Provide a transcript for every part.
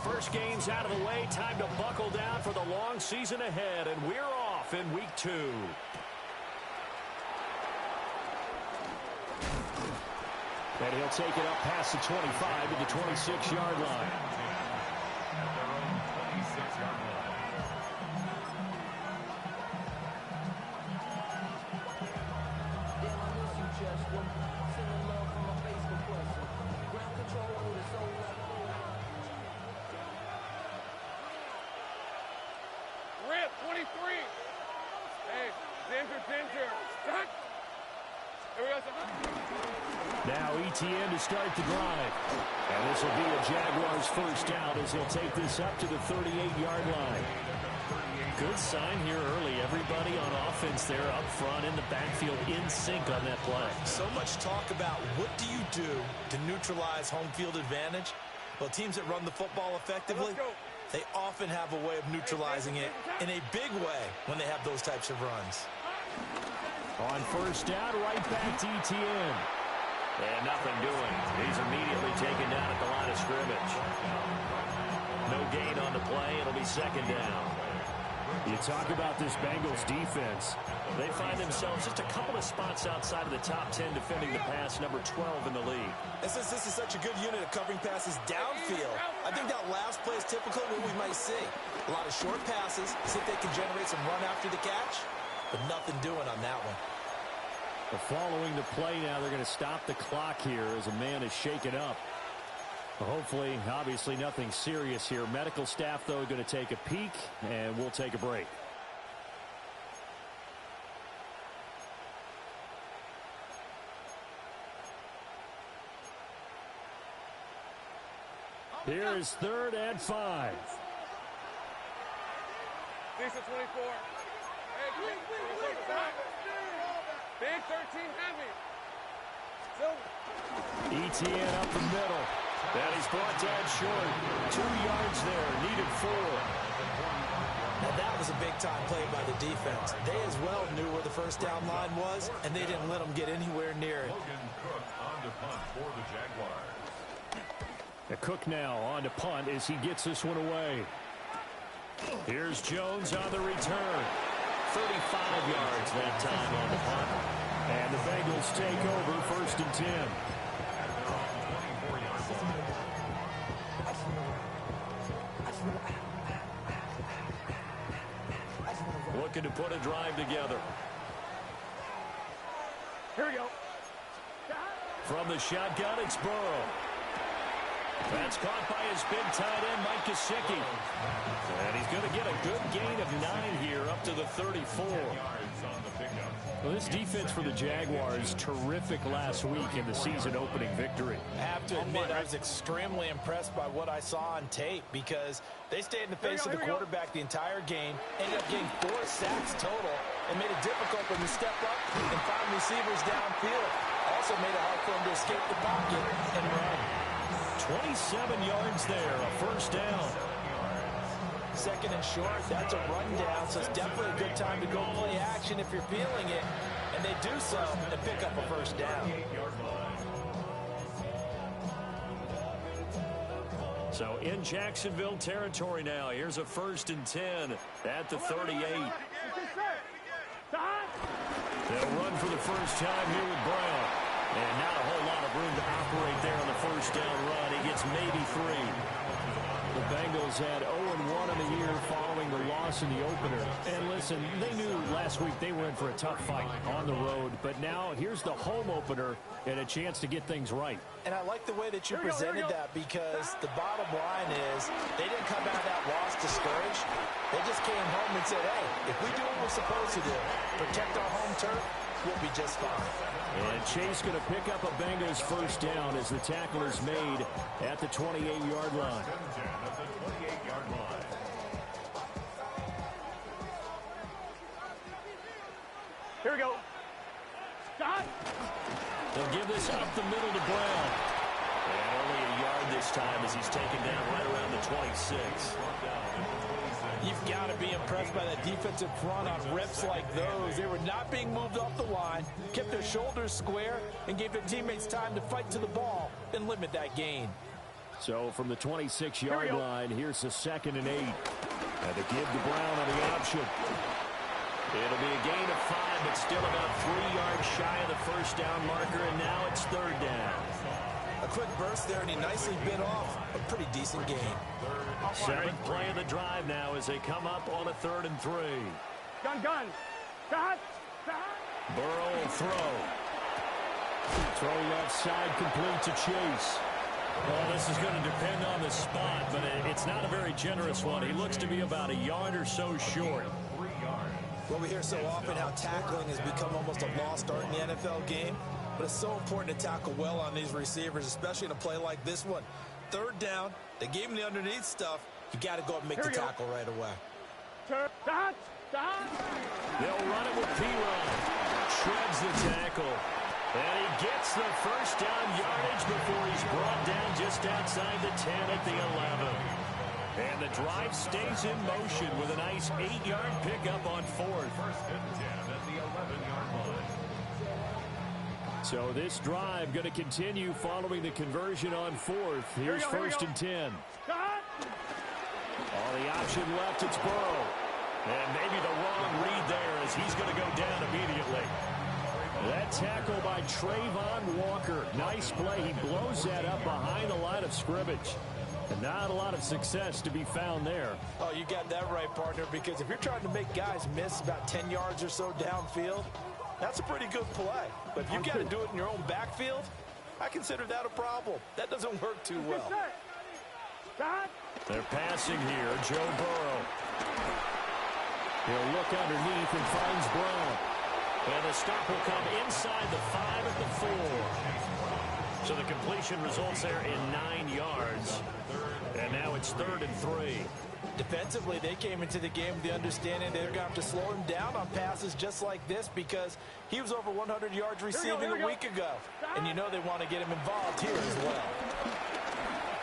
first game's out of the way. Time to buckle down for the long season ahead, and we're off in week 2. And he'll take it up past the 25 to the 26-yard line. Rip, 23. Hey, Ginger. Stuck. Now ETN to start the drive. And this will be a Jaguars first down as he'll take this up to the 38-yard line. Good sign here early. Everybody on offense there up front in the backfield in sync on that play. So much talk about what do you do to neutralize home field advantage? Well, teams that run the football effectively, they often have a way of neutralizing it in a big way when they have those types of runs. On first down, right back to ETN. And nothing doing. He's immediately taken down at the line of scrimmage. No gain on the play. It'll be second down. You talk about this Bengals defense. They find themselves just a couple of spots outside of the top 10 defending the pass, number 12 in the league. And since this is such a good unit of covering passes downfield, I think that last play is typically what we might see. A lot of short passes, see if they can generate some run after the catch, but nothing doing on that one. Following the play now, they're going to stop the clock here as a man is shaken up. Hopefully, obviously, nothing serious here. Medical staff, though, going to take a peek, and we'll take a break. Here is 3rd and 5. Decent 24. Hey, big 13 heavy. ETN up the middle. And he's brought down short. 2 yards there. Needed 4. Now that was a big-time play by the defense. They as well knew where the first down line was, and they didn't let them get anywhere near it. Cook now on to punt as he gets this one away. Here's Jones on the return. 35 yards that time on the punt. And the Bengals take over 1st and 10. Looking to put a drive together. Here we go. From the shotgun, it's Burrow. That's caught by his big tight end, Mike Gesicki. And he's going to get a good gain of 9 here, up to the 34. Well, this defense for the Jaguars, terrific last week in the season-opening victory. I have to admit, I was extremely impressed by what I saw on tape because they stayed in the face of the quarterback the entire game, ended up getting 4 sacks total, and made it difficult for him to step up and find receivers downfield. Also made it hard for him to escape the pocket and run. 27 yards there, a first down. 2nd and short, that's a rundown, so it's definitely a good time to go play action if you're feeling it. And they do so and pick up a first down. So in Jacksonville territory now. Here's a 1st and 10 at the 38. They'll run for the first time here with Brown. And not a whole lot of room to operate there on the first down run. He gets maybe 3. The Bengals had 0-1 in the year following the loss in the opener. And listen, they knew last week they were in for a tough fight on the road. But now here's the home opener and a chance to get things right. And I like the way that you presented that because the bottom line is they didn't come out of that loss discouraged. They just came home and said, hey, if we do what we're supposed to do, protect our home turf, we'll be just fine. And Chase going to pick up a Bengals first down as the tackle is made at the 28-yard line. Here we go. They'll give this up the middle to Brown. And only a yard this time as he's taken down right around the 26. You've got to be impressed by that defensive front on rips like those. They were not being moved off the line, kept their shoulders square, and gave their teammates time to fight to the ball and limit that gain. So from the 26-yard line, here's the 2nd and 8. And the give to Brown on the option. It'll be a gain of 5, but still about 3 yards shy of the first down marker, and now it's 3rd down. A quick burst there, and he nicely bit off a pretty decent gain. 7th play of the drive now as they come up on a 3rd and 3. Gun. Cut. Burrow will throw. Throw left side, complete to Chase. Well, this is going to depend on the spot, but it's not a very generous one. He looks to be about a yard or so short. Well, we hear so often how tackling has become almost a lost art in the NFL game, but it's so important to tackle well on these receivers, especially in a play like this one. 3rd down, they gave him the underneath stuff. You got to go up and make the tackle right away. They'll run it with P-Run. Shreds the tackle. And he gets the first down yardage before he's brought down just outside the 10 at the 11. And the drive stays in motion with a nice 8-yard pickup on 4th. So this drive going to continue following the conversion on 4th. Here's 1st and 10. On the option left, it's Burrow. And maybe the wrong read there as he's going to go down immediately. That tackle by Trayvon Walker. Nice play. He blows that up behind the line of scrimmage. And not a lot of success to be found there. Oh, you got that right, partner, because if you're trying to make guys miss about 10 yards or so downfield, that's a pretty good play. But if you've got to do it in your own backfield, I consider that a problem. That doesn't work too well. They're passing here. Joe Burrow. He'll look underneath and finds Brown. And the stop will come inside the 5 at the 4. So the completion results there in 9 yards. And now it's 3rd and 3. Defensively, they came into the game with the understanding they're going to have to slow him down on passes just like this because he was over 100 yards receiving a week ago. And you know they want to get him involved here as well.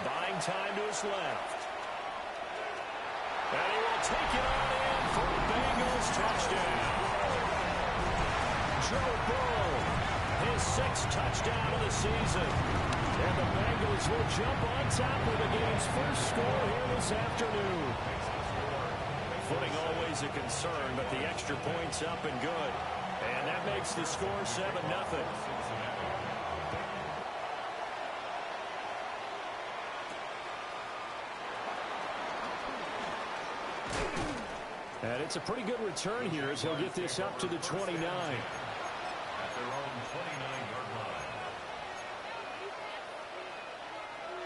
Buying time to his left. And he will take it on in for a Bengals touchdown. Joe Burrow, his 6th touchdown of the season. And the Bengals will jump on top of the game's first score here this afternoon. Footing always a concern, but the extra point's up and good. And that makes the score 7-0. And it's a pretty good return here as he'll get this up to the 29.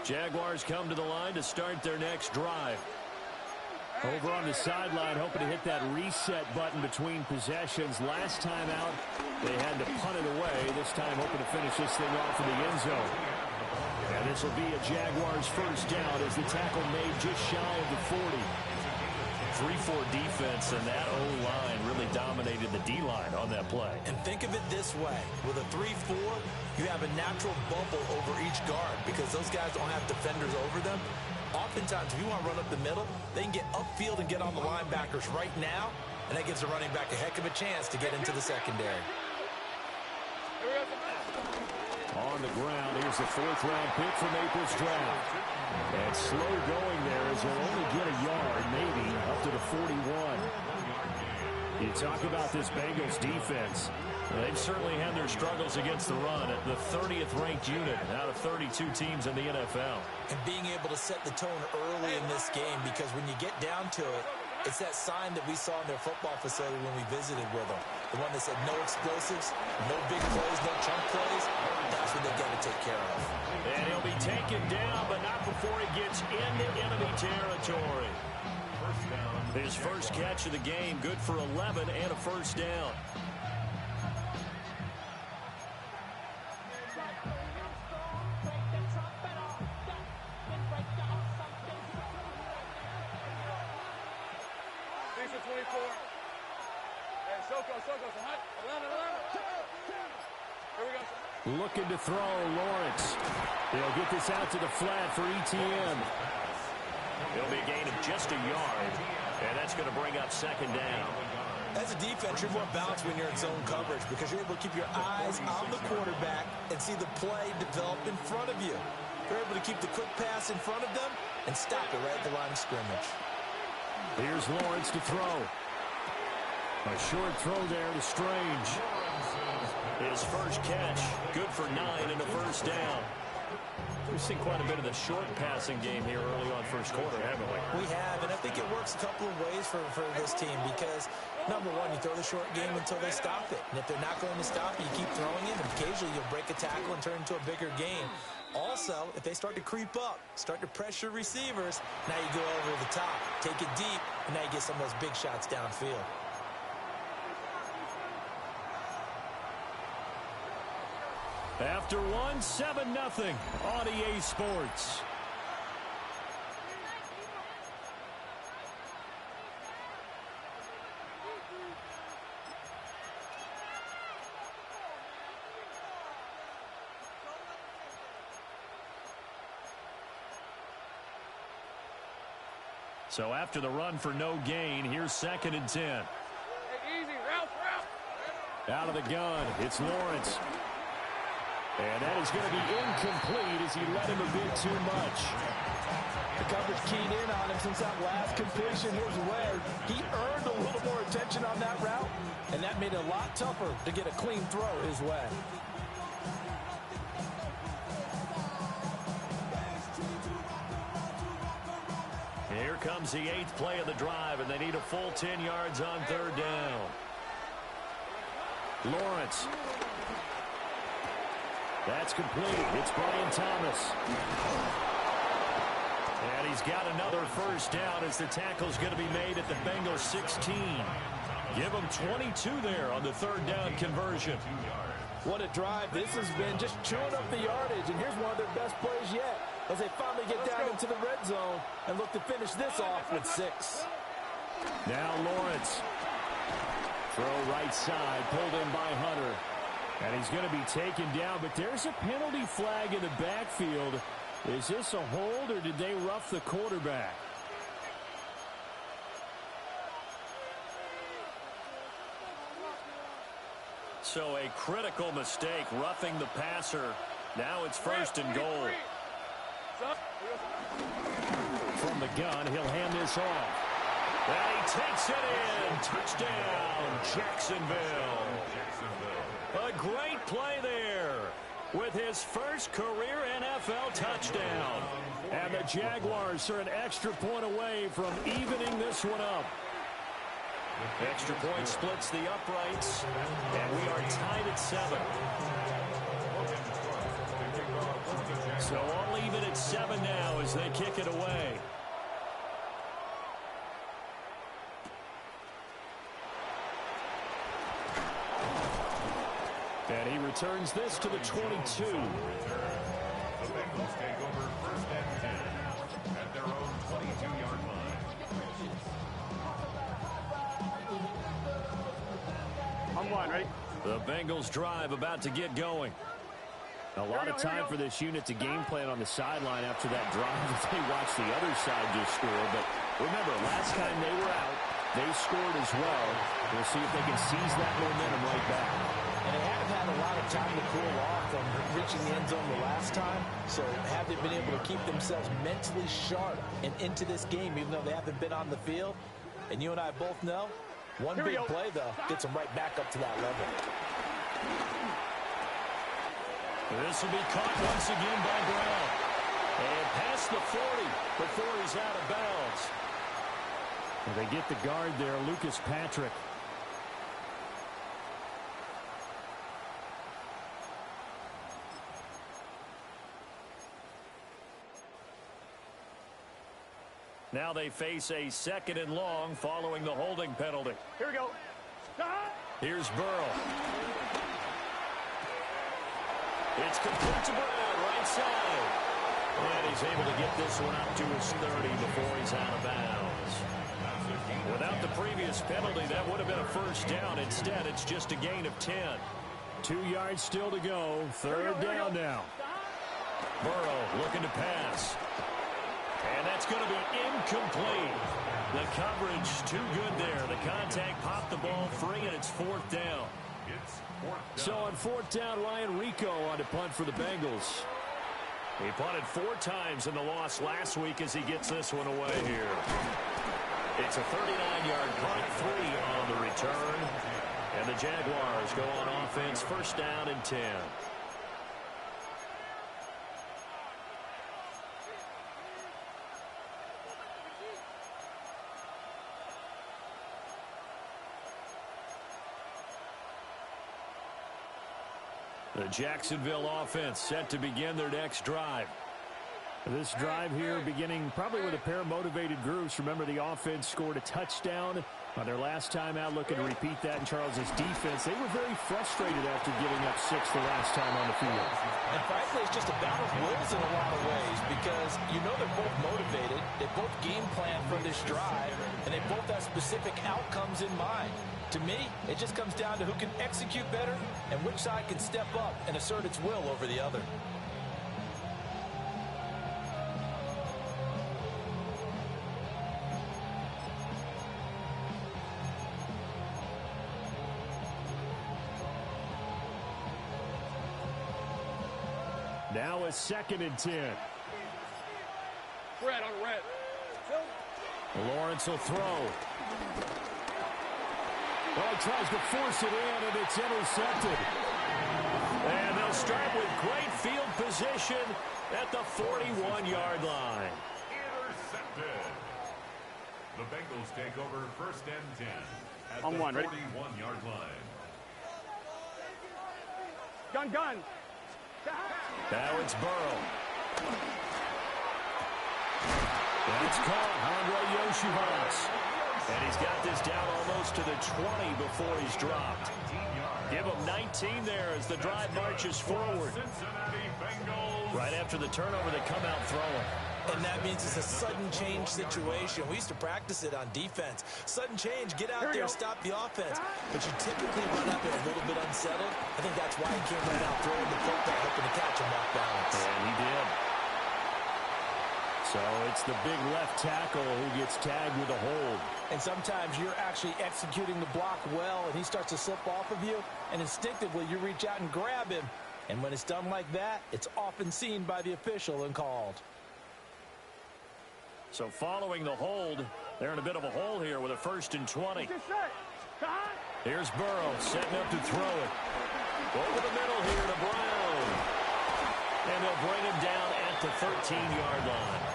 Jaguars come to the line to start their next drive. Over on the sideline, hoping to hit that reset button between possessions. Last time out, they had to punt it away. This time, hoping to finish this thing off in the end zone. And this will be a Jaguars first down as the tackle made just shy of the 40. 3-4 defense, and that O-line really dominated the D-line on that play. And think of it this way. With a 3-4, you have a natural bubble over each guard because those guys don't have defenders over them. Oftentimes, if you want to run up the middle, they can get upfield and get on the linebackers right now, and that gives the running back a heck of a chance to get into the secondary. On the ground, here's the 4th-round pick from April's draft. And slow going there as he'll only get a yard, maybe, up to the 41. You talk about this Bengals defense. They've certainly had their struggles against the run at the 30th ranked unit out of 32 teams in the NFL. And being able to set the tone early in this game, because when you get down to it, it's that sign that we saw in their football facility when we visited with them. The one that said no explosives, no big plays, no chunk plays. That's what they've got to take care of. And he'll be taken down, but not before he gets into enemy territory. His first catch of the game, good for 11 and a first down. Looking to throw, Lawrence. They'll get this out to the flat for ETN. It'll be a gain of just a yard, and that's going to bring up 2nd down. As a defense, you're more balanced when you're in zone coverage because you're able to keep your eyes on the quarterback and see the play develop in front of you. they're able to keep the quick pass in front of them and stop it right at the line of scrimmage. Here's Lawrence to throw. A short throw there to Strange. His first catch, good for 9 and a first down. We've seen quite a bit of the short passing game here early on first quarter, haven't we? We have, and I think it works a couple of ways for this team because, number one, you throw the short game until they stop it. And if they're not going to stop it, you keep throwing it, and occasionally you'll break a tackle and turn it into a bigger game. Also, if they start to creep up, start to pressure receivers, now you go over the top, take it deep, and now you get some of those big shots downfield. After one, 7-0 on EA Sports. So after the run for no gain, here's 2nd and 10. Hey, easy, route. Out of the gun, it's Lawrence. And that is going to be incomplete as he let him a bit too much. The coverage keyed in on him since that last completion his way. He earned a little more attention on that route, and that made it a lot tougher to get a clean throw his way. Here comes the 8th play of the drive, and they need a full 10 yards on 3rd down. Lawrence. That's complete. It's Brian Thomas. And he's got another first down as the tackle's going to be made at the Bengals 16. Give them 22 there on the 3rd down conversion. What a drive this has been, just chewing up the yardage. And here's one of their best plays yet as they finally get down into the red zone and look to finish this off with 6. Now Lawrence. Throw right side, pulled in by Hunter. And he's going to be taken down, but there's a penalty flag in the backfield. Is this a hold, or did they rough the quarterback? So a critical mistake, roughing the passer. Now it's 1st and goal. From the gun, he'll hand this off. And he takes it in. Touchdown, Jacksonville. A great play there with his first career NFL touchdown. And the Jaguars are an extra point away from evening this one up. Extra point splits the uprights, and we are tied at 7. So all even at 7 now as they kick it away. And he returns this to the 22. The Bengals take over 1st and 10 at their own 22-yard line. I'm one, ready? The Bengals drive about to get going. A lot of time for this unit to game plan on the sideline after that drive as they watch the other side just score. But remember, last time they were out, they scored as well. We'll see if they can seize that momentum right back. And they haven't had a lot of time to cool off from reaching the end zone the last time. So have they been able to keep themselves mentally sharp and into this game, even though they haven't been on the field? And you and I both know, one big play, though, gets them right back up to that level. This will be caught once again by Brown. And past the 40 before he's out of bounds. And they get the guard there, Lucas Patrick. Now they face a 2nd and long following the holding penalty. Here we go. Here's Burrow. It's complete to Brown, right side. And he's able to get this one up to his 30 before he's out of bounds. Without the previous penalty, that would have been a first down. Instead, it's just a gain of 10. 2 yards still to go. 3rd down now. Burrow looking to pass. And that's going to be incomplete. The coverage too good there. The contact popped the ball free, and it's 4th down. So on 4th down, Ryan Rico on to punt for the Bengals. He punted 4 times in the loss last week as he gets this one away here. It's a 39-yard punt, 3 on the return. And the Jaguars go on offense, first down and 10. The Jacksonville offense set to begin their next drive. This drive here beginning probably with a pair of motivated groups. Remember, the offense scored a touchdown on their last time out, looking to repeat that in Charles's defense. They were very frustrated after giving up 6 the last time on the field. And frankly, it's just a battle of wills in a lot of ways because you know they're both motivated. They both game plan for this drive, and they both have specific outcomes in mind. To me, it just comes down to who can execute better and which side can step up and assert its will over the other. Now a 2nd and 10. Red on red. Lawrence will throw. Well, he tries to force it in, and it's intercepted. And they'll start with great field position at the 41-yard line. Intercepted. The Bengals take over first and 10 at On the one, ready? 41-yard line. Gun. Now it's Burrow. That's caught. Andre Yoshivas. And he's got this down almost to the 20 before he's dropped. Give him 19 there as the drive marches forward. Cincinnati Bengals. Right after the turnover, they come out throwing. And that means it's a sudden change situation. We used to practice it on defense. Sudden change, get out there, stop the offense. But you typically run out there a little bit unsettled. I think that's why he came right out throwing the football, hoping to catch him off balance. And he did. So it's the big left tackle who gets tagged with a hold. And sometimes you're actually executing the block well, and he starts to slip off of you, and instinctively you reach out and grab him. And when it's done like that, it's often seen by the official and called. So following the hold, they're in a bit of a hole here with a 1st and 20. Here's Burrow setting up to throw it. Over the middle here to Brown. And they'll bring him down at the 13-yard line.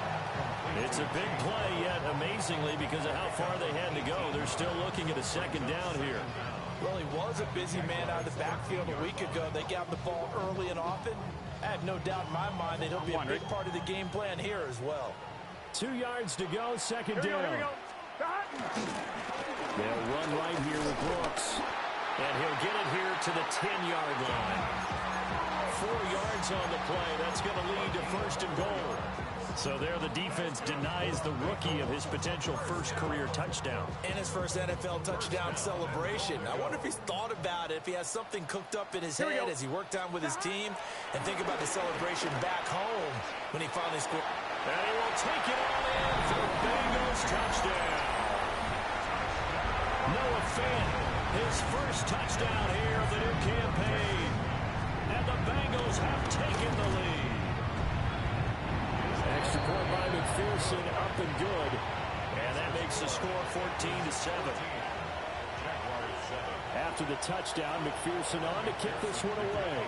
It's a big play, yet amazingly, because of how far they had to go, they're still looking at a 2nd down here. Well, he was a busy man out of the backfield a week ago. They got the ball early and often. I have no doubt in my mind that he'll be a big part of the game plan here as well. 2 yards to go, 2nd down. Here we go. They'll run right here with Brooks. And he'll get it here to the 10-yard line. 4 yards on the play. That's going to lead to 1st and goal. So there the defense denies the rookie of his potential first career touchdown. And his first NFL touchdown celebration. I wonder if he's thought about it, if he has something cooked up in his head as he worked on with his team. And think about the celebration back home when he finally scored. And he will take it all in for the Bengals touchdown. Noah Fant, his first touchdown here of the new campaign. And the Bengals have taken the lead. Extra point by McPherson, up and good. And that makes the score 14-7. After the touchdown, McPherson on to kick this one away.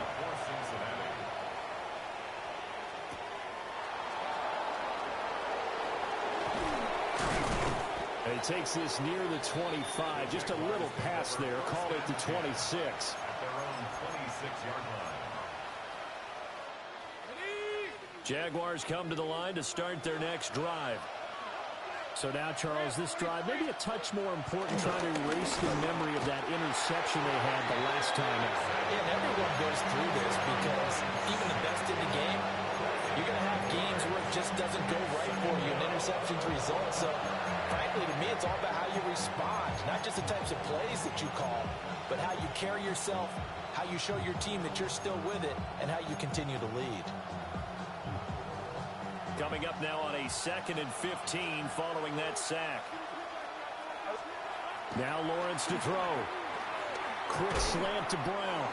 He takes this near the 25. Just a little pass there. Call it the 26. At their own 26-yard line. Jaguars come to the line to start their next drive. So now, Charles, this drive maybe a touch more important, trying to erase the memory of that interception they had the last time out. Yeah, and everyone goes through this because even the best in the game, you're going to have games where it just doesn't go right for you and interceptions result. So, frankly, to me, it's all about how you respond, not just the types of plays that you call, but how you carry yourself, how you show your team that you're still with it, and how you continue to lead. Coming up now on a 2nd and 15 following that sack. Now Lawrence to throw. Quick slant to Brown.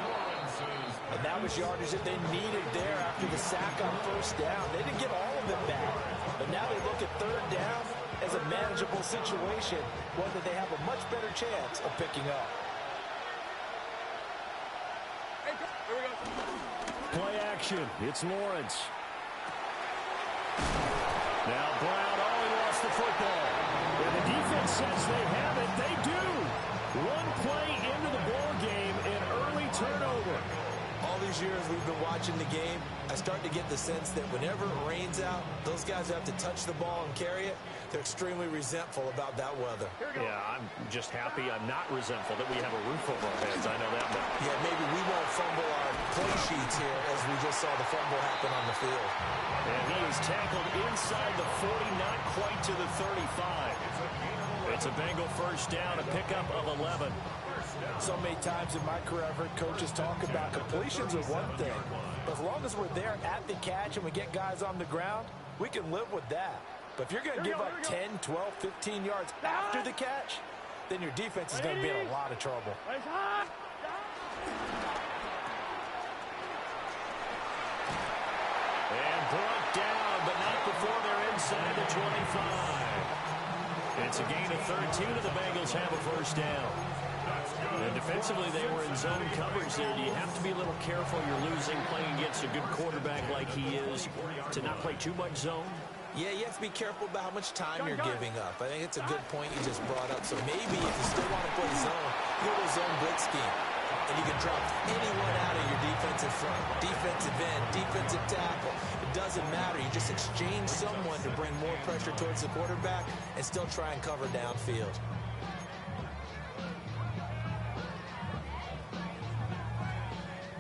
Lawrence's And that was yardage that they needed there after the sack on first down. They didn't get all of it back. But now they look at third down as a manageable situation, one that they have a much better chance of picking up. Hey, here we go. Play action. It's Lawrence. Now Brown, he lost the football. When the defense says they have it, they do. One play into the ball game, an early turnover. All these years we've been watching the game, I start to get the sense that whenever it rains out, those guys who have to touch the ball and carry it, they're extremely resentful about that weather. Yeah, I'm just happy I'm not resentful that we have a roof over our heads. I know that much. Yeah, maybe we won't fumble our play sheets here as we just saw the fumble happen on the field. And he is tackled inside the 40, not quite to the 35. It's a Bengal first down, a pickup of 11. So many times in my career I've heard coaches talk about completions are one thing. But as long as we're there at the catch and we get guys on the ground, we can live with that. But if you're going to give up 10, 12, 15 yards after the catch, then your defense is going to be in a lot of trouble. And brought down, but not before they're inside the 25. It's a gain of 13, and the Bengals have a first down. And defensively, they were in zone coverage there. Do you have to be a little careful? You're losing, playing against a good quarterback like he is, to not play too much zone? Yeah, you have to be careful about how much time you're giving up. I think it's a good point you just brought up. So maybe if you still want to play zone, you go to a zone blitz scheme. And you can drop anyone out of your defensive front, defensive end, defensive tackle. It doesn't matter. You just exchange someone to bring more pressure towards the quarterback and still try and cover downfield.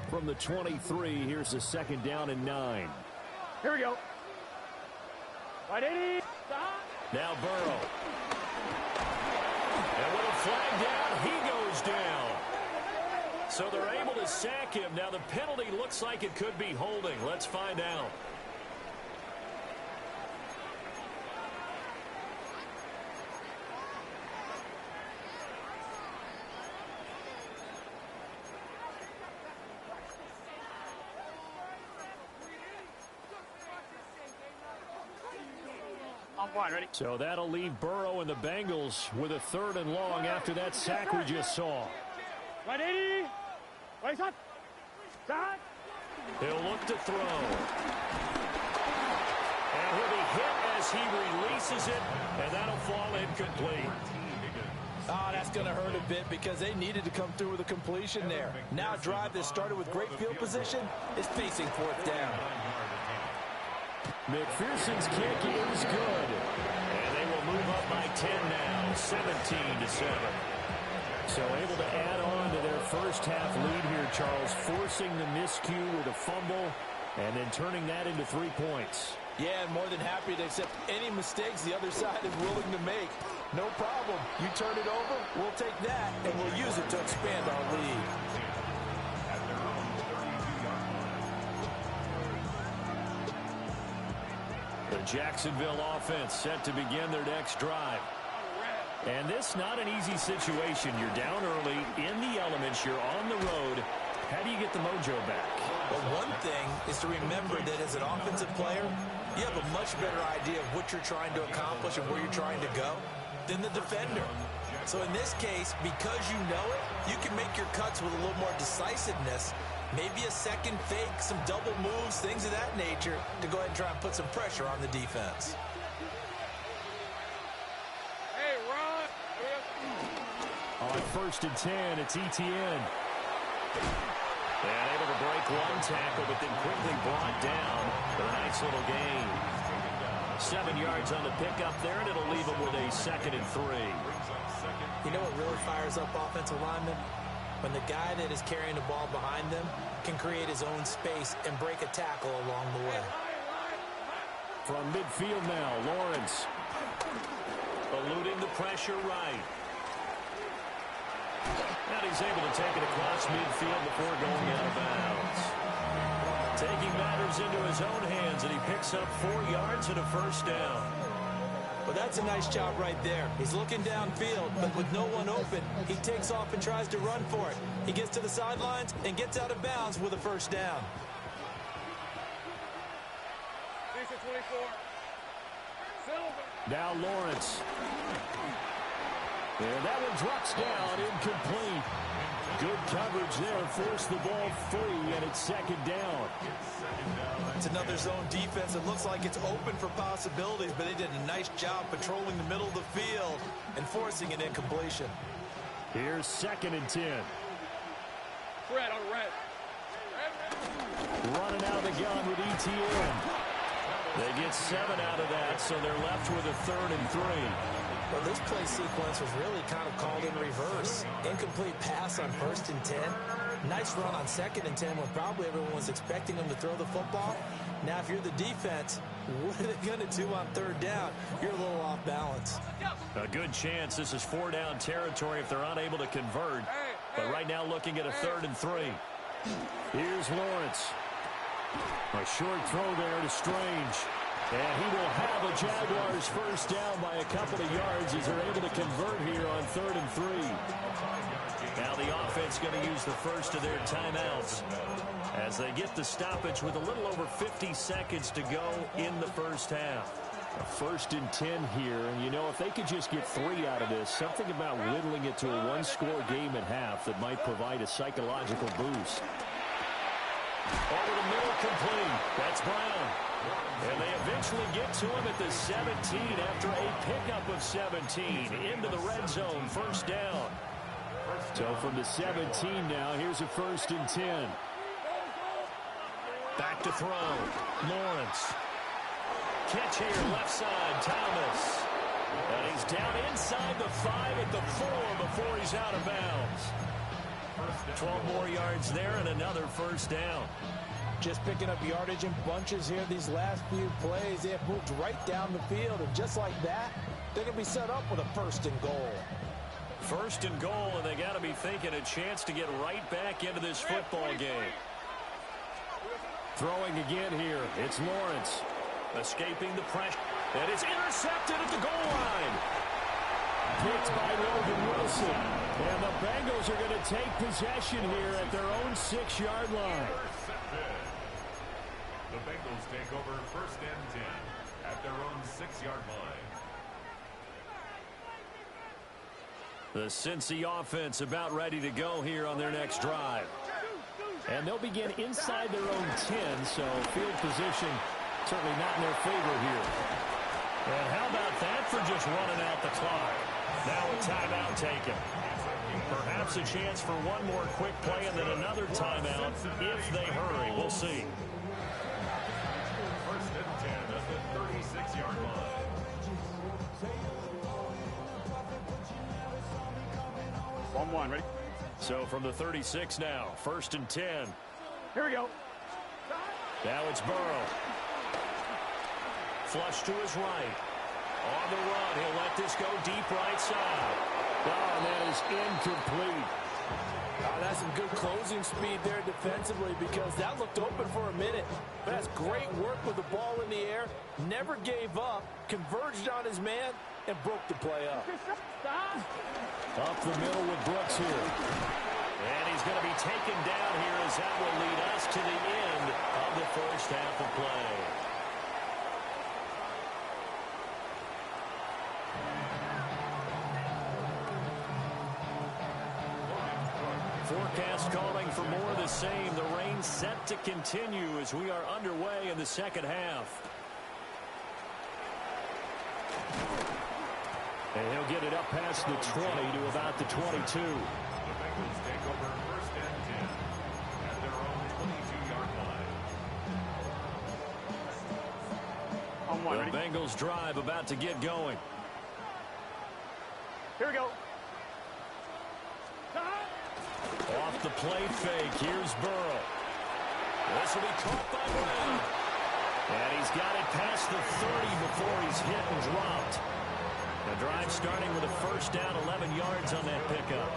From the 23, here's a second down and 9. Here we go. Right, 80. Now Burrow. And with a flag down, he goes down. So they're able to sack him. Now the penalty looks like it could be holding. Let's find out. I'm fine, ready? So that'll leave Burrow and the Bengals with a third and long after that sack we just saw. Right, 80. Right, shot. Shot. He'll look to throw. And he'll be hit as he releases it, and that'll fall incomplete. That's going to hurt a bit because they needed to come through with a completion there. Now a drive that started with great field position is facing fourth down. McPherson's kick is good. And they will move up by 10 now, 17-7. So able to add on to their first half lead here, Charles, forcing the miscue with a fumble and then turning that into 3 points. Yeah, and more than happy to accept any mistakes the other side is willing to make. No problem. You turn it over, we'll take that, and we'll use it to expand our lead. The Jacksonville offense set to begin their next drive. And this not an easy situation. You're down early, in the elements, you're on the road. How do you get the mojo back? Well, one thing is to remember that as an offensive player, you have a much better idea of what you're trying to accomplish and where you're trying to go than the defender. So in this case, because you know it, you can make your cuts with a little more decisiveness, maybe a second fake, some double moves, things of that nature, to go ahead and try and put some pressure on the defense. Hey, Ron. On 1st and 10, it's Etienne. And able to break one tackle, but then quickly brought down for a nice little gain. 7 yards on the pickup there, and it'll leave them with a 2nd and 3. You know what really fires up offensive linemen? When the guy that is carrying the ball behind them can create his own space and break a tackle along the way. From midfield now, Lawrence. Eluding the pressure right. And he's able to take it across midfield before going out of bounds. Taking matters into his own hands, and he picks up 4 yards and a first down. But Well, that's a nice job right there. He's looking downfield, but with no one open, he takes off and tries to run for it. He gets to the sidelines and gets out of bounds with a first down. 24. Now Lawrence. And that one drops down, incomplete. Good coverage there, forced the ball free, and it's second down. It's another zone defense. It looks like it's open for possibilities, but they did a nice job patrolling the middle of the field and forcing an incompletion. Here's 2nd and 10. Red on red. Running out of the gun with ETN. They get 7 out of that, so they're left with a 3rd and 3. Well, this play sequence was really kind of called in reverse. Incomplete pass on 1st and 10. Nice run on 2nd and 10 when probably everyone was expecting them to throw the football. Now, if you're the defense, what are they going to do on 3rd down? You're a little off balance. A good chance this is 4-down territory if they're unable to convert. But right now looking at a 3rd and 3. Here's Lawrence. A short throw there to Strange. And he will have a Jaguars first down by a couple of yards as they're able to convert here on 3rd and 3. Now the offense going to use the first of their timeouts as they get the stoppage with a little over 50 seconds to go in the first half. A 1st and 10 here, and you know, if they could just get 3 out of this, something about whittling it to a one-score game at half that might provide a psychological boost. Over the middle, complete. That's Brown. And they eventually get to him at the 17 after a pickup of 17 into the red zone, first down. So from the 17 now, here's a 1st and 10. Back to throw. Lawrence. Catch here, left side, Thomas. And he's down inside the 5 at the 4 before he's out of bounds. 12 more yards there and another first down. Just picking up yardage in bunches here these last few plays. They have moved right down the field, and just like that, they're going to be set up with a 1st and goal. 1st and goal, and they got to be thinking a chance to get right back into this football game. Throwing again here, it's Lawrence. Escaping the pressure, and it's intercepted at the goal line. Picked by Logan Wilson. And the Bengals are going to take possession here at their own 6-yard line. The Bengals take over 1st and 10 at their own 6-yard line. The Cincy offense about ready to go here on their next drive. And they'll begin inside their own 10, so field position certainly not in their favor here. And how about that for just running out the clock? Now a timeout taken. Perhaps a chance for one more quick play and then another timeout if they hurry. We'll see. 1st and 10 at the 36-yard line. One, ready? So from the 36 now, 1st and 10. Here we go. Now it's Burrow. Flush to his right. On the run, he'll let this go deep right side. Oh, and that is incomplete. That's some good closing speed there defensively because that looked open for a minute. But that's great work with the ball in the air. Never gave up, converged on his man, and broke the play up. Up the middle with Brooks here. And he's going to be taken down here as that will lead us to the end of the first half of play. Forecast calling for more of the same. The rain set to continue as we are underway in the second half. And he'll get it up past the 20 to about the 22. The Bengals take over 1st and 10 at their own 22-yard line. The Bengals drive about to get going. Here we go. Off the play fake. Here's Burrow. This will be caught by Brown. And he's got it past the 30 before he's hit and dropped. The drive starting with a first down, 11 yards on that pickup.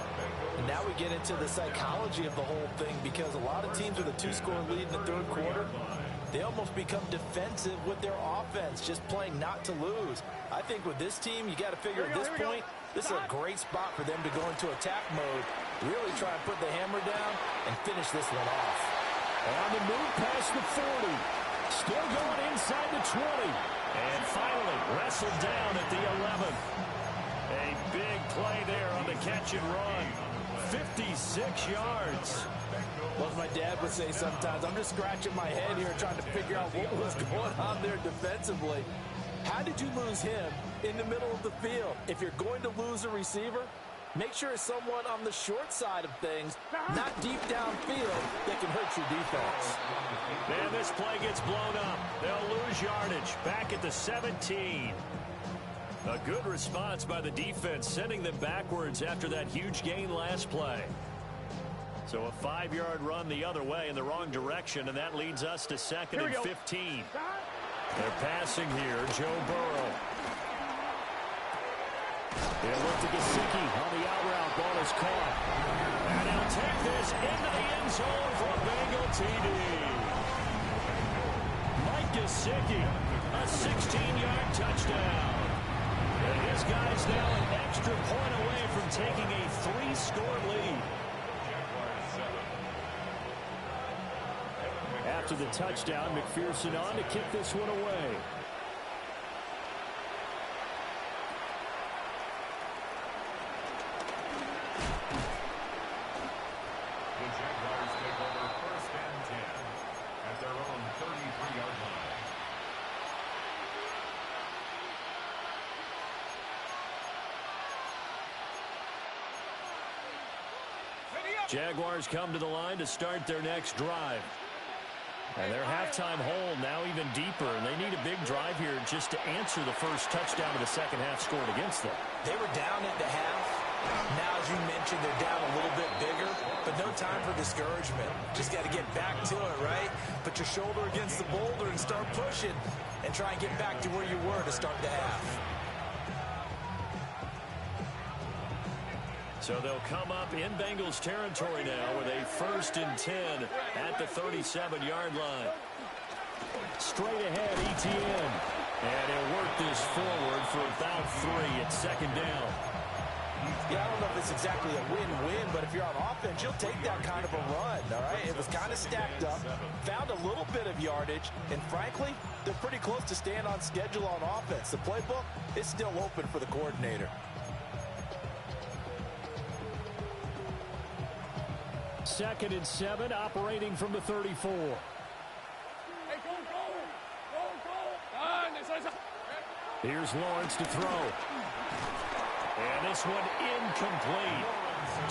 And now we get into the psychology of the whole thing because a lot of teams with a 2-score lead in the 3rd quarter, they almost become defensive with their offense, just playing not to lose. I think with this team, you got to figure at this point, this is a great spot for them to go into attack mode, really try and put the hammer down and finish this one off. On the move past the 40. Still going inside the 20. And finally wrestled down at the 11. A big play there on the catch and run. 56 yards. Well, as my dad would say sometimes, I'm just scratching my head here trying to figure out what was going on there defensively. How did you lose him in the middle of the field? If you're going to lose a receiver, make sure it's someone on the short side of things, not deep downfield, that can hurt your defense. Man, this play gets blown up. They'll lose yardage back at the 17. A good response by the defense, sending them backwards after that huge gain last play. So a 5-yard run the other way in the wrong direction, and that leads us to 2nd and 15. They're passing here, Joe Burrow. He'll look to Gesicki on the out route. Ball is caught. And he'll take this into the end zone for a Bengal TD. Mike Gesicki, a 16-yard touchdown. And his guy's now an extra point away from taking a 3-score lead. After the touchdown, McPherson on to kick this one away. The Jaguars take over 1st and 10 at their own 33-yard line. Jaguars come to the line to start their next drive. And their halftime hole now even deeper, and they need a big drive here just to answer the first touchdown of the second half scored against them. They were down at the half. Now, as you mentioned, they're down a little bit bigger, but no time for discouragement. Just got to get back to it, right? Put your shoulder against the boulder and start pushing and try and get back to where you were to start the half. So they'll come up in Bengals territory now with a 1st and 10 at the 37-yard line. Straight ahead, Etienne. And he'll work this forward for about 3 at 2nd down. Yeah, I don't know if it's exactly a win-win, but if you're on offense, you'll take that kind of a run, all right? It was kind of stacked up, found a little bit of yardage, and frankly, they're pretty close to staying on schedule on offense. The playbook is still open for the coordinator. 2nd and 7, operating from the 34. Here's Lawrence to throw. And this one incomplete.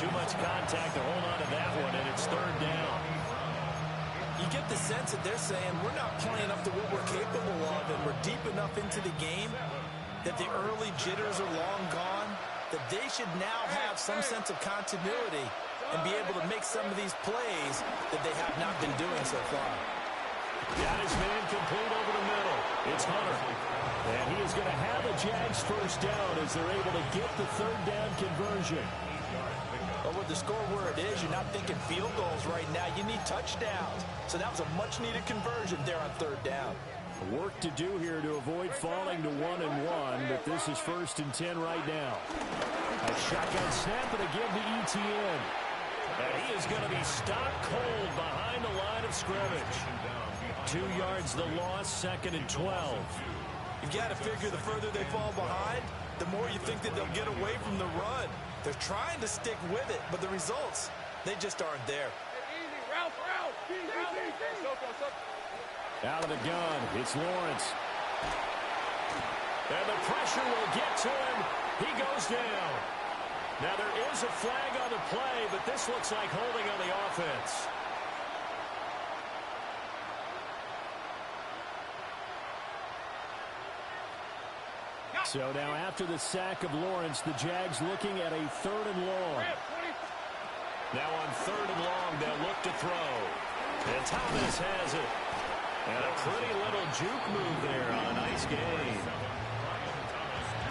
Too much contact to hold on to that one, and it's 3rd down. You get the sense that they're saying we're not playing up to what we're capable of, and we're deep enough into the game that the early jitters are long gone, that they should now have some sense of continuity and be able to make some of these plays that they have not been doing so far. Got his man complete over the middle. It's Hunter. And he is going to have a Jags 1st down as they're able to get the 3rd down conversion. But with the score where it is, you're not thinking field goals right now. You need touchdowns. So that was a much-needed conversion there on 3rd down. Work to do here to avoid falling to 1-1, but this is 1st and 10 right now. A shotgun snap and a give to Etienne. And he is going to be stopped cold behind the line of scrimmage. 2 yards the loss, 2nd and 12. You've got to figure the further they fall behind, the more you think that they'll get away from the run. They're trying to stick with it, but the results, they just aren't there. Out of the gun, it's Lawrence. And the pressure will get to him. He goes down. Now there is a flag on the play, but this looks like holding on the offense. So now after the sack of Lawrence, the Jags looking at a 3rd and long. Now on 3rd and long, they'll look to throw. And Thomas has it. And a pretty little juke move there on a nice game.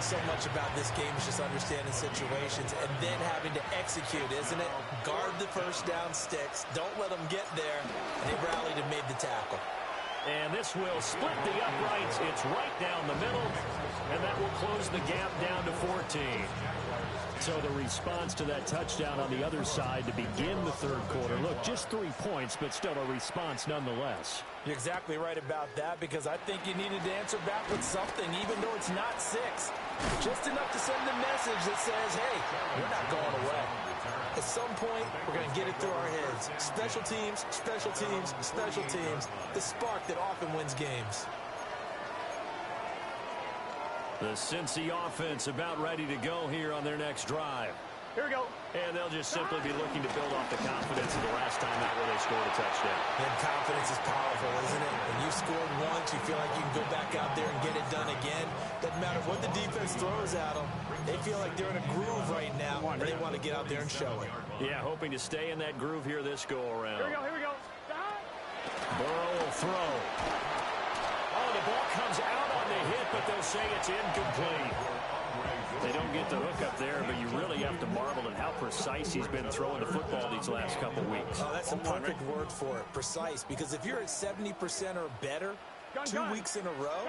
So much about this game is just understanding situations and then having to execute, isn't it? Guard the 1st down sticks. Don't let them get there. And they rallied and made the tackle. And this will split the uprights. It's right down the middle, and that will close the gap down to 14. So the response to that touchdown on the other side to begin the third quarter. Look, just 3 points, but still a response nonetheless. You're exactly right about that, because I think you needed to answer back with something, even though it's not 6. Just enough to send a message that says, hey, we're not going away. At some point, we're going to get it through our heads. Special teams, special teams, special teams. The spark that often wins games. The Cincy offense about ready to go here on their next drive. Here we go. And they'll just simply be looking to build off the confidence of the last time out where they scored a touchdown. And confidence is powerful, isn't it? When you've scored once, you feel like you can go back out there and get it done again. Doesn't matter what the defense throws at them. They feel like they're in a groove right now, and they want to get out there and show it. Yeah, hoping to stay in that groove here this go-around. Here we go, here we go. Burrow will throw. Oh, the ball comes out on the hit, but they'll say it's incomplete. They don't get the hook up there, but you really have to marvel at how precise he's been throwing the football these last couple weeks. Oh, that's the perfect word for it, precise, because if you're at 70% or better 2 weeks in a row,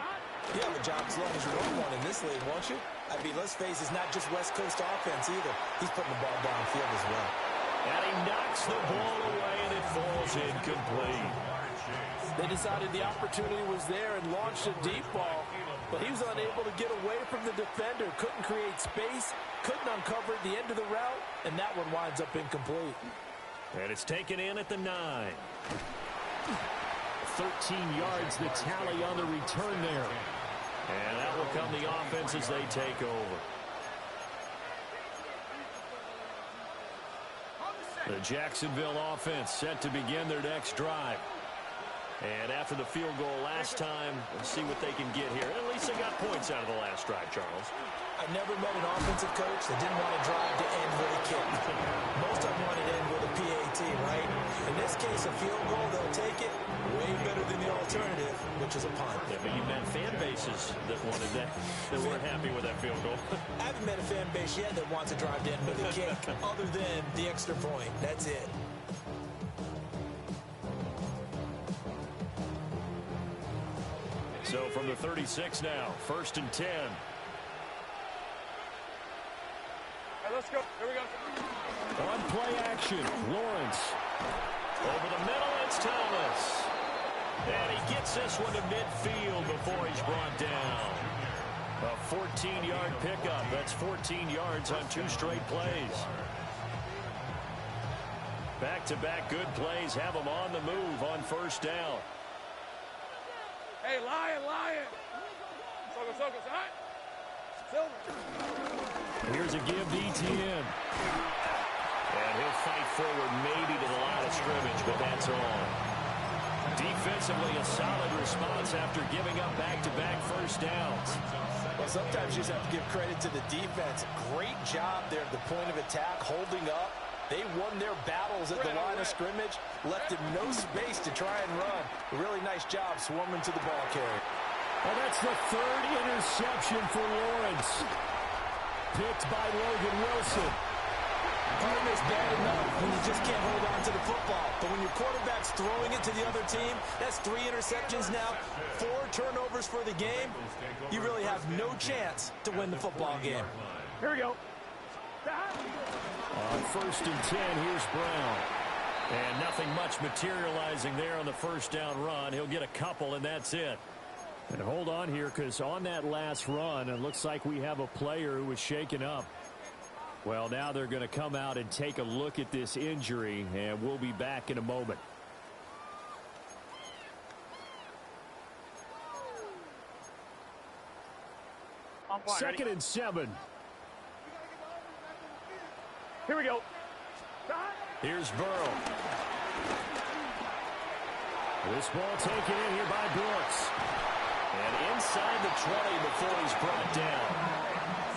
you have a job as long as you want one in this league, won't you? I mean, let's face it, it's not just West Coast offense either. He's putting the ball downfield as well. And he knocks the ball away, and it falls incomplete. They decided the opportunity was there and launched a deep ball, but he was unable to get away from the defender, couldn't create space, couldn't uncover at the end of the route, and that one winds up incomplete. And it's taken in at the 9. 13 yards, the tally on the return there. And that will come the offense as they take over. The Jacksonville offense set to begin their next drive. And after the field goal last time, let's see what they can get here. At least they got points out of the last drive, Charles. I never met an offensive coach that didn't want to drive to end with a kick. Most of them wanted to end with a PAT, right? In this case, a field goal, they'll take it way better than the alternative, which is a punt. Yeah, but you met fan bases that wanted that, that weren't happy with that field goal. I haven't met a fan base yet that wants to drive to end with a kick, other than the extra point. That's it. So from the 36 now, 1st and 10. Let's go. Here we go. On play action, Lawrence. Over the middle, it's Thomas. And he gets this one to midfield before he's brought down. A 14-yard pickup. That's 14 yards on 2 straight plays. Back-to-back good plays have them on the move on 1st down. Hey, lion. Focus, all right? Silver. Here's a give to ETN. And he'll fight forward maybe to the line of scrimmage, but that's on. Defensively, a solid response after giving up back-to-back 1st downs. Well, sometimes you just have to give credit to the defense. Great job there at the point of attack, holding up. They won their battles at the line of scrimmage, left him no space to try and run. A really nice job swarming to the ball carrier. Well, that's the 3rd interception for Lawrence. Picked by Logan Wilson. Problem is bad enough when you just can't hold on to the football. But when your quarterback's throwing it to the other team, that's 3 interceptions now, 4 turnovers for the game. You really have no chance to win the football game. Here we go. On 1st and 10, here's Brown. And nothing much materializing there on the 1st down run. He'll get a couple, and that's it. And hold on here, because on that last run, it looks like we have a player who was shaken up. Well, now they're going to come out and take a look at this injury, and we'll be back in a moment. Second and 7. Here we go. Here's Burrow. This ball taken in here by Brooks. And inside the 20 before he's brought down.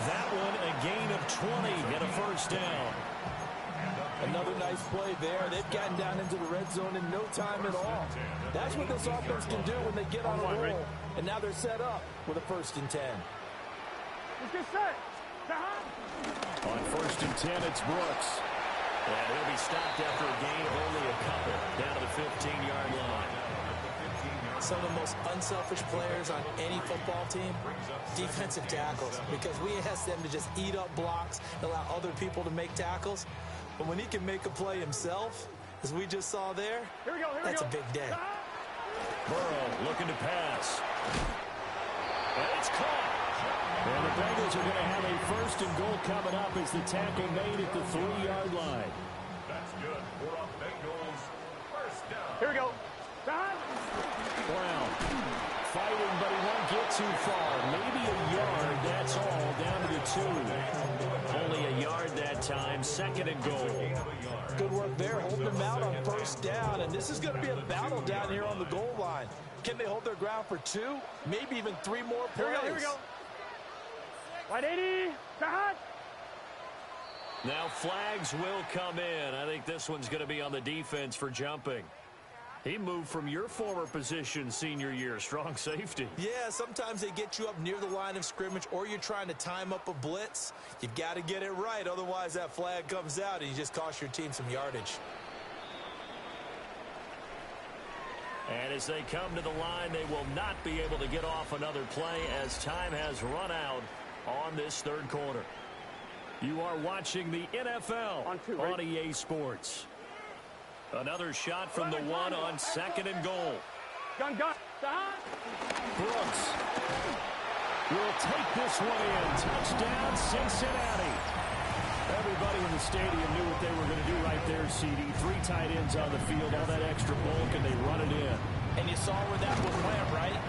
That one a gain of 20 and a 1st down. Another nice play there. They've gotten down into the red zone in no time at all. That's what this offense can do when they get on a roll. And now they're set up with a 1st and 10. Let's get set. On 1st and 10, it's Brooks. And he'll be stopped after a gain of only a couple down to the 15-yard line. Some of the most unselfish players on any football team, defensive tackles, because we ask them to just eat up blocks and allow other people to make tackles. But when he can make a play himself, as we just saw there, that's a big day. Burrow looking to pass. And it's caught. And the Bengals are going to have a first and goal coming up as the tackle made at the 3-yard line. That's good for a Bengals first down. Here we go. Brown fighting, but he won't get too far. Maybe a yard, that's all, down to the 2. Only a yard that time, second and goal. Good work there, holding them out on first down. And this is going to be a battle down here on the goal line. Can they hold their ground for 2, maybe even 3 more plays? Here we go. 180. Now flags will come in. I think this one's going to be on the defense for jumping. He moved from your former position senior year, strong safety. Yeah, sometimes they get you up near the line of scrimmage, or you're trying to time up a blitz. You've got to get it right, otherwise that flag comes out and you just cost your team some yardage. And as they come to the line, they will not be able to get off another play as time has run out on this third quarter. You are watching the NFL on EA Sports. Another shot from the 1 on second and goal. Gun. Brooks will take this one in. Touchdown, Cincinnati. Everybody in the stadium knew what they were going to do right there, CD. 3 tight ends on the field, all that extra bulk, and they run it in. And you saw where that one went, right?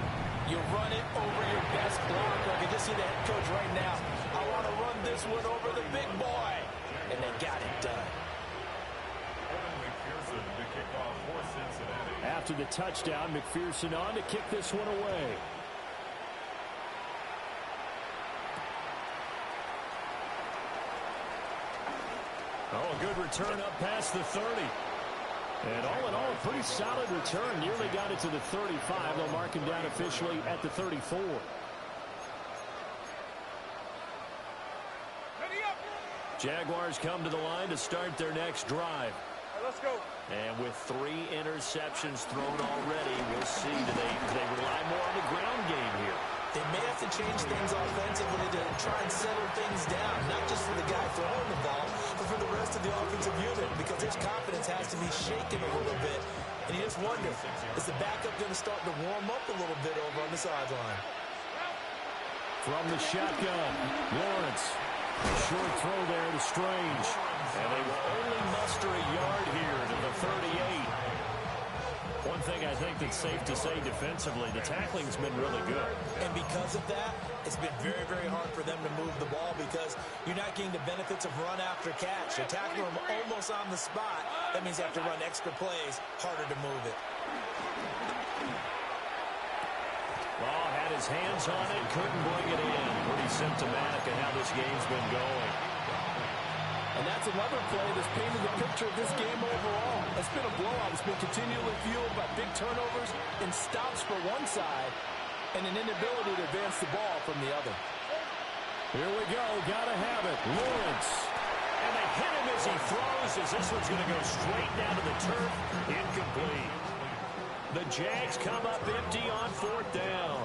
You run it over your best blocker. I can just see the head coach right now. I want to run this one over the big boy. And they got it done. After the touchdown, McPherson on to kick this one away. Oh, a good return up past the 30. And all in all, a pretty solid return. Nearly got it to the 35. They'll mark him down officially at the 34. Jaguars come to the line to start their next drive. Let's go. And with 3 interceptions thrown already, we'll see. Do they rely more on the ground game here? They may have to change things offensively to try and settle things down, not just for the guy throwing the ball, but for the rest of the offensive unit, because his confidence has to be shaken a little bit. And you just wonder, is the backup going to start to warm up a little bit over on the sideline? From the shotgun, Lawrence. Short throw there to Strange. And they will only muster a yard here to the 38. One thing I think that's safe to say defensively, the tackling's been really good. And because of that, it's been very, very hard for them to move the ball because you're not getting the benefits of run after catch. You're tackling them almost on the spot. That means you have to run extra plays, harder to move it. Law had his hands on it, couldn't bring it in. Pretty symptomatic of how this game's been going. And that's another play that's painted the picture of this game overall. It's been a blowout. It's been continually fueled by big turnovers and stops for one side and an inability to advance the ball from the other. Here we go. Gotta have it. Lawrence. And they hit him as he throws, as this one's going to go straight down to the turf. Incomplete. The Jags come up empty on 4th down.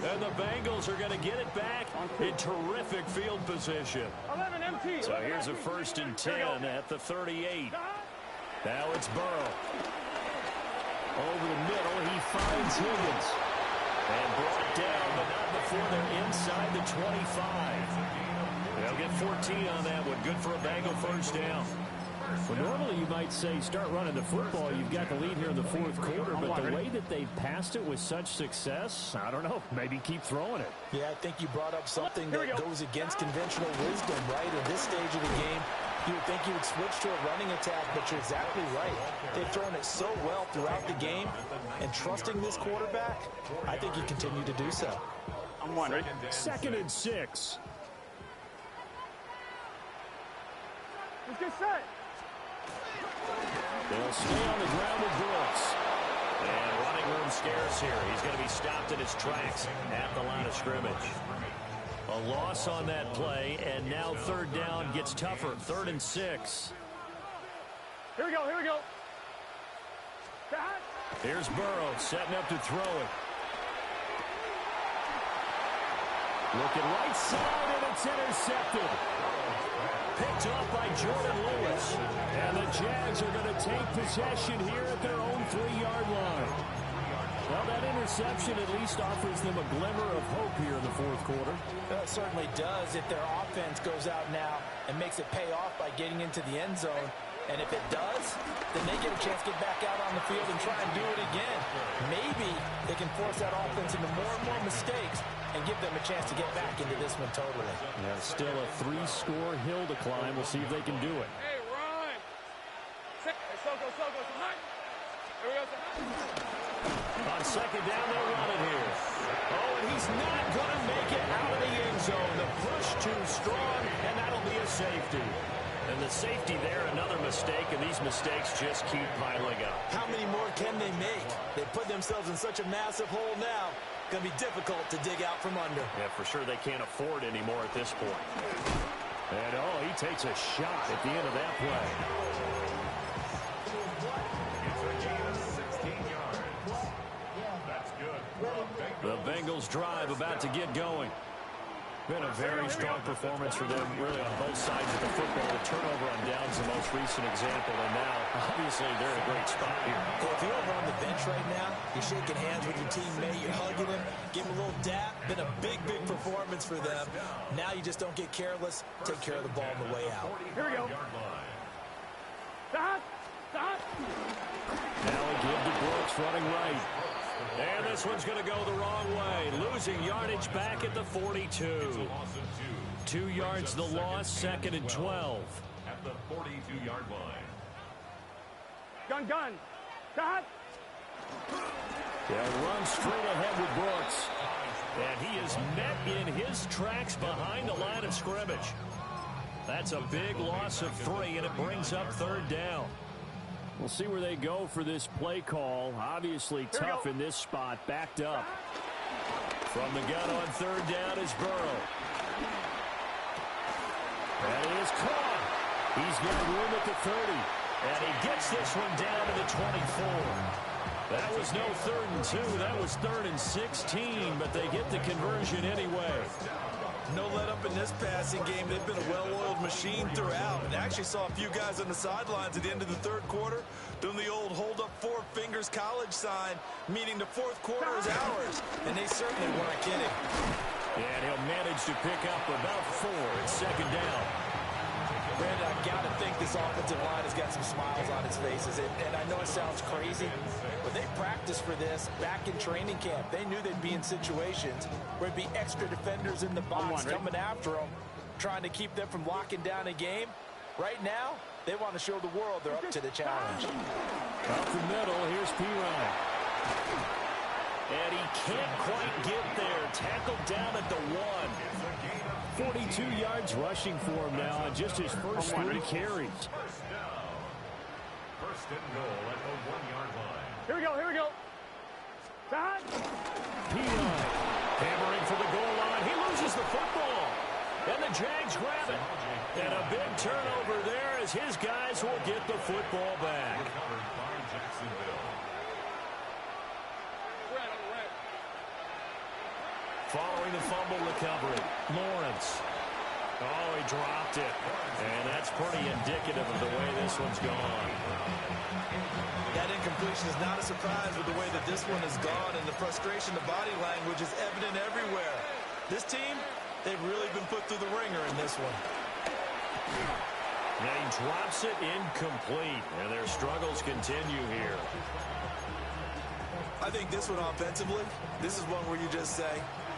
And the Bengals are going to get it back in terrific field position. 11 empty. So here's a 1st and 10 at the 38. Now it's Burrow. Over the middle, he finds Higgins. And brought down, but not before they're inside the 25. They'll get 14 on that one. Good for a Bengal 1st down. Well, normally you might say start running the football. You've got the lead here in the 4th quarter, but the way that they've passed it with such success, I don't know, maybe keep throwing it. Yeah, I think you brought up something that goes against conventional wisdom, right? At this stage of the game, you would think you would switch to a running attack, but you're exactly right. They've thrown it so well throughout the game, and trusting this quarterback, I think you continue to do so. I'm wondering. 2nd and 6. Let's get set. They'll stay on the ground with Brooks. And running room scarce here. He's going to be stopped in his tracks at the line of scrimmage. A loss on that play, and now 3rd down gets tougher. 3rd and 6. Here we go, here we go. That. Here's Burrow setting up to throw it. Looking right side, and it's intercepted. Picked off by Jordan Lewis. And the Jags are going to take possession here at their own 3-yard line. Well, that interception at least offers them a glimmer of hope here in the fourth quarter. It certainly does if their offense goes out now and makes it pay off by getting into the end zone. And if it does, then they get a chance to get back out on the field and try and do it again. Maybe they can force that offense into more and more mistakes and give them a chance to get back into this one totally. Yeah, still a 3-score hill to climb. We'll see if they can do it. Hey, run. Hey, Soko, tonight. Here we go, tonight. On second down, they'll run it here. Oh, and he's not going to make it out of the end zone. The push too strong, and that'll be a safety. And the safety there, another mistake, and these mistakes just keep piling up. How many more can they make? They put themselves in such a massive hole now. Going to be difficult to dig out from under. Yeah, for sure they can't afford anymore at this point. And, oh, he takes a shot at the end of that play. It's a gain of 16 yards. That's good. The Bengals drive about to get going. Been a very strong performance for them, really, on both sides of the football. The turnover on downs the most recent example, and now, obviously, they're in a great spot here. Well, if you're over on the bench right now, you're shaking hands with your teammate, you're hugging him, give him a little dap. Been a big, big performance for them. Now you just don't get careless. Take care of the ball on the way out. Here we go. Stop. Now a give to Brooks running right. And this one's going to go the wrong way. Losing yardage back at the 42. 2 yards the loss, 2nd and 12. At the 42-yard line. Gun. Stop. They'll run straight ahead with Brooks. And he is met in his tracks behind the line of scrimmage. That's a big loss of 3, and it brings up 3rd down. We'll see where they go for this play call. Obviously tough in this spot, backed up. From the gun on 3rd down is Burrow. That is caught. He's got room at the 30. And he gets this one down to the 24. That was no 3rd and 2. That was 3rd and 16, but they get the conversion anyway. No let up in this passing game. They've been a well-oiled machine throughout. And actually saw a few guys on the sidelines at the end of the 3rd quarter doing the old hold up 4 fingers college sign, meaning the 4th quarter is ours. And they certainly weren't kidding. And he'll manage to pick up about 4 at 2nd down. Brandon, I've got to think this offensive line has got some smiles on its faces. And I know it sounds crazy, but they practiced for this back in training camp. They knew they'd be in situations where it'd be extra defenders in the box coming after them, trying to keep them from locking down a game. Right now, they want to show the world they're up to the challenge. Up the middle, here's Pirine. And he can't quite get there. Tackled down at the 1. 42 yards rushing for him now on just his first 3 carries. First and goal at the 1-yard line. Here we go. Stop. Pirine hammering for the goal line. He loses the football. And the Jags grab it. And a big turnover there as his guys will get the football back. Recovered by Jacksonville. Following the fumble recovery, Lawrence. Oh, he dropped it. And that's pretty indicative of the way this one's gone. That incompletion is not a surprise with the way that this one has gone, and the frustration, the body language is evident everywhere. This team, they've really been put through the ringer in this one. And he drops it incomplete, and their struggles continue here. I think this one offensively, this is one where you just say,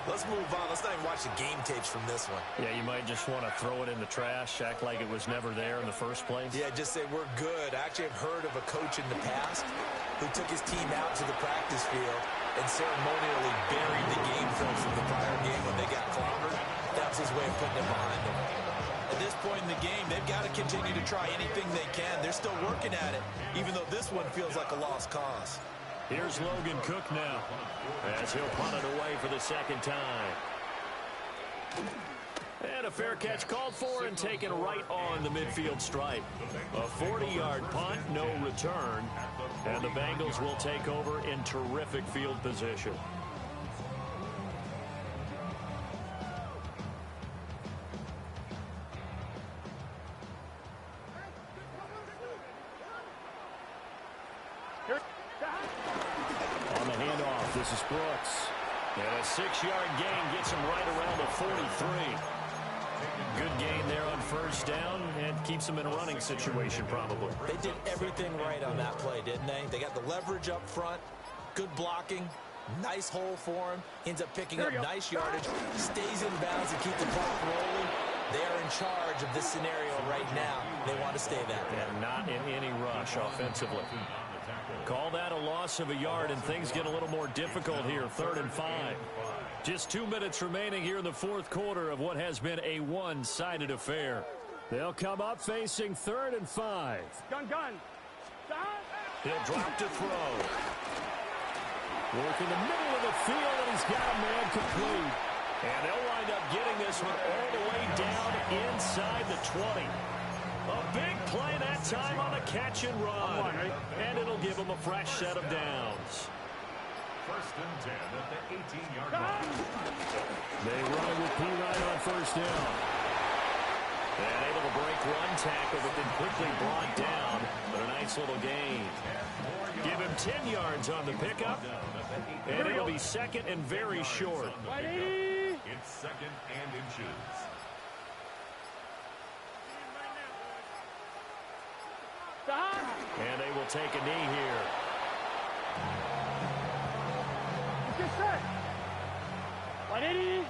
let's move on. Let's not even watch the game tapes from this one. Yeah, you might just want to throw it in the trash, act like it was never there in the first place. Yeah, just say we're good. I actually have heard of a coach in the past who took his team out to the practice field and ceremonially buried the game film from the prior game when they got clobbered. That was his way of putting it behind them. At this point in the game, they've got to continue to try anything they can. They're still working at it, even though this one feels like a lost cause. Here's Logan Cook now, as he'll punt it away for the 2nd time. And a fair catch called for and taken right on the midfield stripe. A 40-yard punt, no return, and the Bengals will take over in terrific field position. On the handoff, this is Brooks. And a 6-yard gain gets him right around the 43. Good gain there on first down and keeps him in a running situation probably. They did everything right on that play, didn't they? They got the leverage up front, good blocking, nice hole for him, ends up picking up nice yardage, stays in bounds and keep the clock rolling. They are in charge of this scenario right now. They want to stay that way. And not in any rush offensively. Call that a loss of a yard, and things get a little more difficult here. 3rd and 5. Just 2 minutes remaining here in the fourth quarter of what has been a one-sided affair. They'll come up facing 3rd and 5. Gun. He'll drop to throw. Work in the middle of the field, and he's got a man complete. And they'll wind up getting this one all the way down inside the 20. A big play that time on a catch and run. And it'll give them a fresh set of downs. 1st and 10 at the 18-yard line. They run it with P. Ryan on first down. And able to break one tackle, but then quickly brought down. But a nice little gain. Give him 10 yards on the pickup. And it'll be 2nd and very short. It's 2nd and inches. And they will take a knee here. Get set. 180.